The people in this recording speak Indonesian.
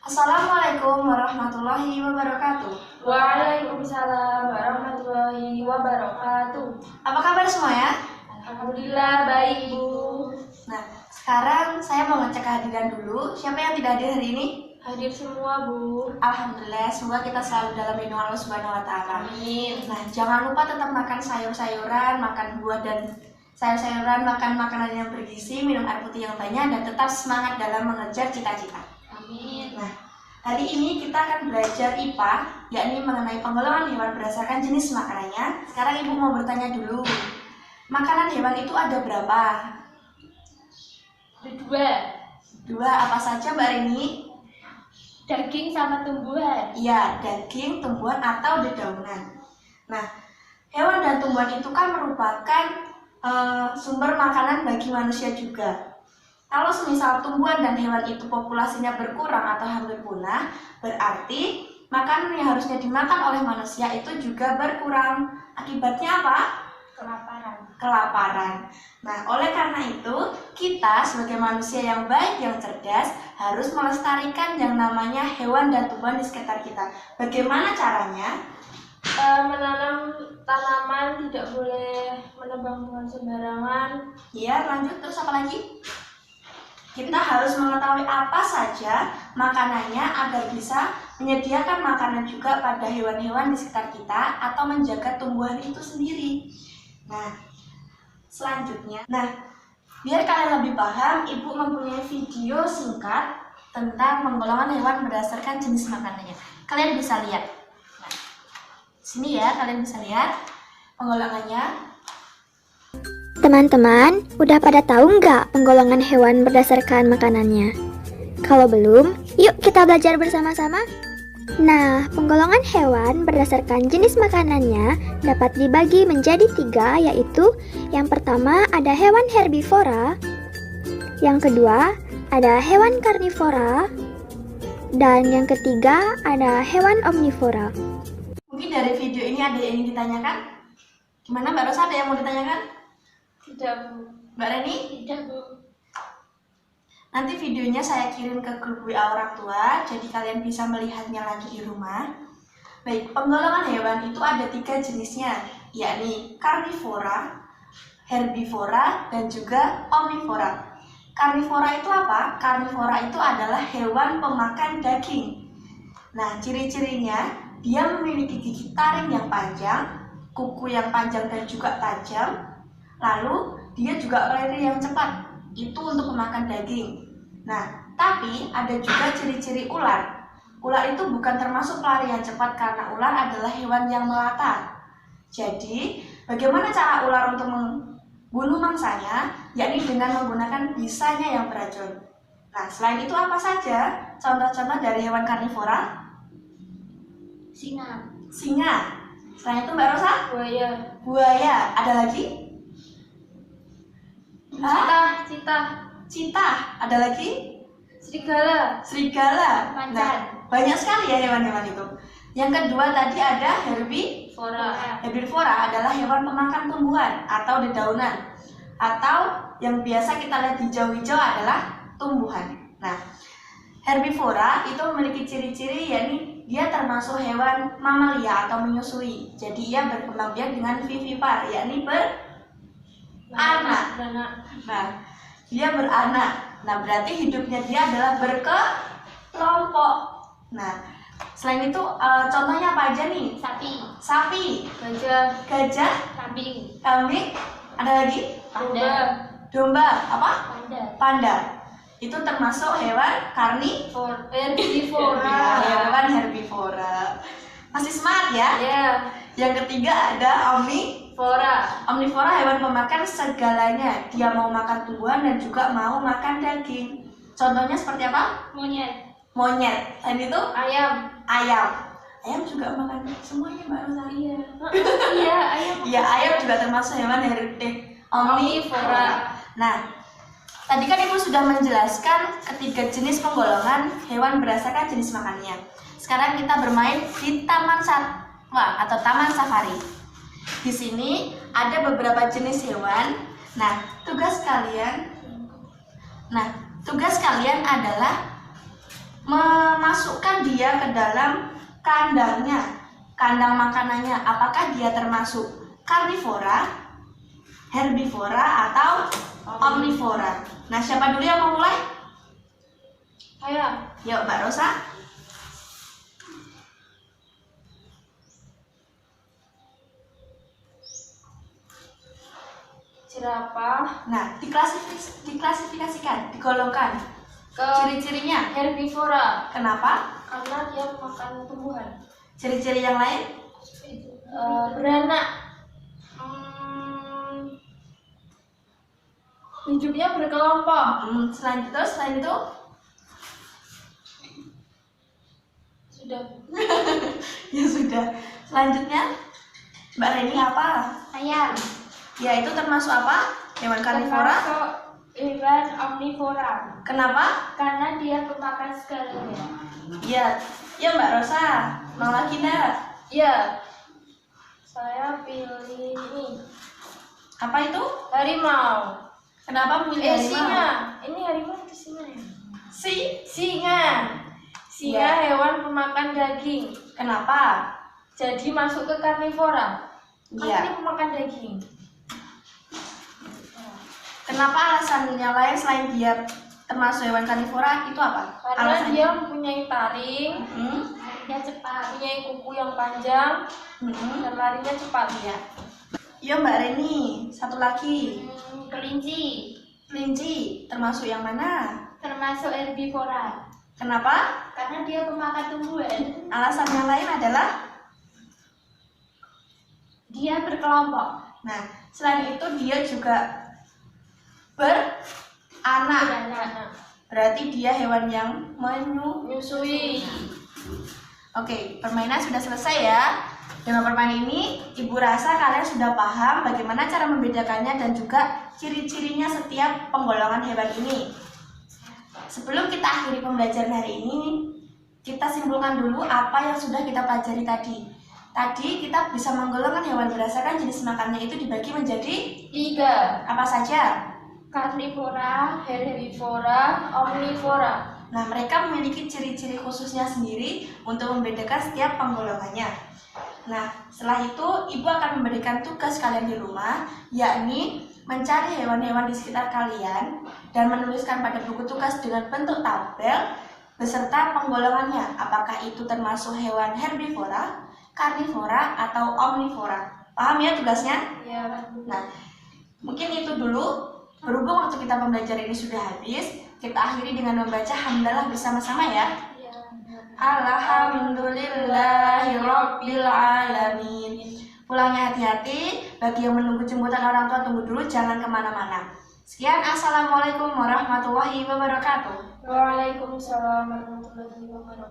Assalamualaikum warahmatullahi wabarakatuh. Waalaikumsalam warahmatullahi wabarakatuh. Apa kabar semua ya? Alhamdulillah baik, Bu. Nah, sekarang saya mau ngecek kehadiran dulu. Siapa yang tidak hadir hari ini? Hadir semua, Bu. Alhamdulillah, semoga kita selalu dalam lindungan Allah Subhanahu wa taala. Amin. Nah, jangan lupa tetap makan sayur-sayuran, makan buah dan sayur-sayuran, makan makanan yang bergizi, minum air putih yang banyak, dan tetap semangat dalam mengejar cita-cita. Amin. Nah, hari ini kita akan belajar IPA, yakni mengenai penggolongan hewan berdasarkan jenis makanannya. Sekarang Ibu mau bertanya dulu, makanan hewan itu ada berapa? Ada dua. Dua, apa saja Mbak Rini? Daging sama tumbuhan. Iya, daging, tumbuhan, atau dedaunan. Nah, hewan dan tumbuhan itu kan merupakan sumber makanan bagi manusia juga. Kalau semisal tumbuhan dan hewan itu populasinya berkurang atau hampir punah, berarti makanan yang harusnya dimakan oleh manusia itu juga berkurang. Akibatnya apa? Kelaparan. Nah, oleh karena itu, kita sebagai manusia yang baik, yang cerdas, harus melestarikan yang namanya hewan dan tumbuhan di sekitar kita. Bagaimana caranya? Menanam tanaman tidak boleh menebang dengan sembarangan. Ya, lanjut. Terus apa lagi? Kita harus mengetahui apa saja makanannya agar bisa menyediakan makanan juga pada hewan-hewan di sekitar kita atau menjaga tumbuhan itu sendiri. Nah, selanjutnya, biar kalian lebih paham, Ibu mempunyai video singkat tentang penggolongan hewan berdasarkan jenis makanannya. Kalian bisa lihat. Nah, sini ya, kalian bisa lihat penggolongannya. Teman-teman, udah pada tahu nggak penggolongan hewan berdasarkan makanannya? Kalau belum, yuk kita belajar bersama-sama. Nah, penggolongan hewan berdasarkan jenis makanannya dapat dibagi menjadi 3, yaitu yang pertama ada hewan herbivora, yang kedua ada hewan karnivora, dan yang ketiga ada hewan omnivora. Mungkin dari video ini ada yang ingin ditanyakan? Gimana Mbak Rosa, ada yang mau ditanyakan? Tidak, Bu. Mbak Reni? Tidak, Bu. Nanti videonya saya kirim ke grup WA orang tua, jadi kalian bisa melihatnya lagi di rumah. Baik, penggolongan hewan itu ada 3 jenisnya, yakni karnivora, herbivora, dan juga omnivora. Karnivora itu apa? Karnivora itu adalah hewan pemakan daging. Nah, ciri-cirinya, dia memiliki gigi taring yang panjang, kuku yang panjang dan juga tajam, lalu dia juga lari yang cepat, itu untuk memakan daging. Nah, tapi ada juga ciri-ciri ular. Ular itu bukan termasuk pelari yang cepat karena ular adalah hewan yang melata. Jadi, bagaimana cara ular untuk membunuh mangsanya? Yakni dengan menggunakan bisanya yang beracun. Nah, selain itu apa saja contoh-contoh dari hewan karnivora? Singa. Singa. Selain itu Mbak Rosa? Buaya. Buaya. Ada lagi? Citah. Citah. Ada lagi? Serigala. Serigala. Macan. Nah, banyak sekali ya hewan-hewan itu. Yang kedua tadi ada Herbivora. herbivora adalah hewan pemakan tumbuhan atau dedaunan. Atau yang biasa kita lihat hijau-hijau adalah tumbuhan. Nah, herbivora itu memiliki ciri-ciri yakni dia termasuk hewan mamalia atau menyusui. Jadi ia berkembang biak dengan vivipar, yakni beranak. Nah, dia beranak. Nah, berarti hidupnya dia adalah berkelompok. Nah, selain itu contohnya apa aja nih? Sapi, gajah, Kambing. ada lagi? Domba. Domba, panda. Itu termasuk hewan Herbivora. hewan herbivora. Masih semangat ya? Ya. Yang ketiga ada omnivora, hewan pemakan segalanya. Dia mau makan tumbuhan dan juga mau makan daging. Contohnya seperti apa? Monyet. Dan itu Ayam. ayam juga makan semuanya Mbak Rosa. Iya, ayam. Iya, ayam juga termasuk hewan omnivora. Nah, tadi kan Ibu sudah menjelaskan ketiga jenis penggolongan hewan berdasarkan jenis makannya. Sekarang kita bermain di taman satwa atau taman safari. Di sini ada beberapa jenis hewan. Nah, tugas kalian adalah masukkan dia ke dalam kandangnya, kandang makanannya. Apakah dia termasuk karnivora, herbivora, atau omnivora? Nah, siapa dulu yang mau mulai? Saya. Yuk, Mbak Rosa. Jerapah Nah, diklasifikasikan, digolongkan. ke Ciri-cirinya, herbivora kenapa? karena dia makan tumbuhan. Ciri-ciri yang lain? Beranak. Hidupnya berkelompok. Selain itu, Sudah. ya sudah. Selanjutnya, Mbak Reni apa? Ayam. Ya, itu termasuk apa? Hewan karnivora? Termasuk hewan omnivora. Kenapa? Karena dia pemakan segalanya. Ya, ya Mbak Rosa. Mau lagi enggak? Ya. Saya pilih ini. Apa itu? Harimau. Kenapa memilih harimau? Singa. Ini harimau itu singa ya? Singa. Singa Ya. hewan pemakan daging. Kenapa? Jadi masuk ke karnivora. Kan Iya. ini pemakan daging. Kenapa alasan yang lain selain dia termasuk hewan karnivora itu apa? Karena Alasannya? dia mempunyai taring, Hmm? dia cepat, mempunyai kuku yang panjang, dan larinya cepat. Ya. Yo Mbak Reni, satu lagi. Kelinci, Kelinci termasuk yang mana? termasuk herbivora. Kenapa? Karena dia pemakan tumbuhan. Alasan yang lain adalah, Dia berkelompok. nah, selain itu dia juga beranak. Beranak. Berarti dia hewan yang Menyusui. Oke, permainan sudah selesai ya. Dengan permainan ini, Ibu rasa kalian sudah paham bagaimana cara membedakannya dan juga ciri-cirinya setiap penggolongan hewan ini. Sebelum kita akhiri pembelajaran hari ini, kita simpulkan dulu apa yang sudah kita pelajari tadi. Tadi kita bisa menggolongkan hewan berdasarkan jenis makannya itu dibagi menjadi 3. apa saja. Karnivora, herbivora, omnivora. Nah, mereka memiliki ciri-ciri khususnya sendiri untuk membedakan setiap penggolongannya. Nah, setelah itu Ibu akan memberikan tugas kalian di rumah, yakni mencari hewan-hewan di sekitar kalian dan menuliskan pada buku tugas dengan bentuk tabel beserta penggolongannya. Apakah itu termasuk hewan herbivora, karnivora, atau omnivora. Paham ya tugasnya? Ya. Nah, mungkin itu dulu. Berhubung waktu kita pembelajaran ini sudah habis, kita akhiri dengan membaca hamdalah bersama-sama ya. Alhamdulillahirabbil alamin. Pulangnya hati-hati. Bagi yang menunggu jemputan orang tua, tunggu dulu, jangan kemana-mana. Sekian, assalamualaikum warahmatullahi wabarakatuh. Waalaikumsalam warahmatullahi wabarakatuh.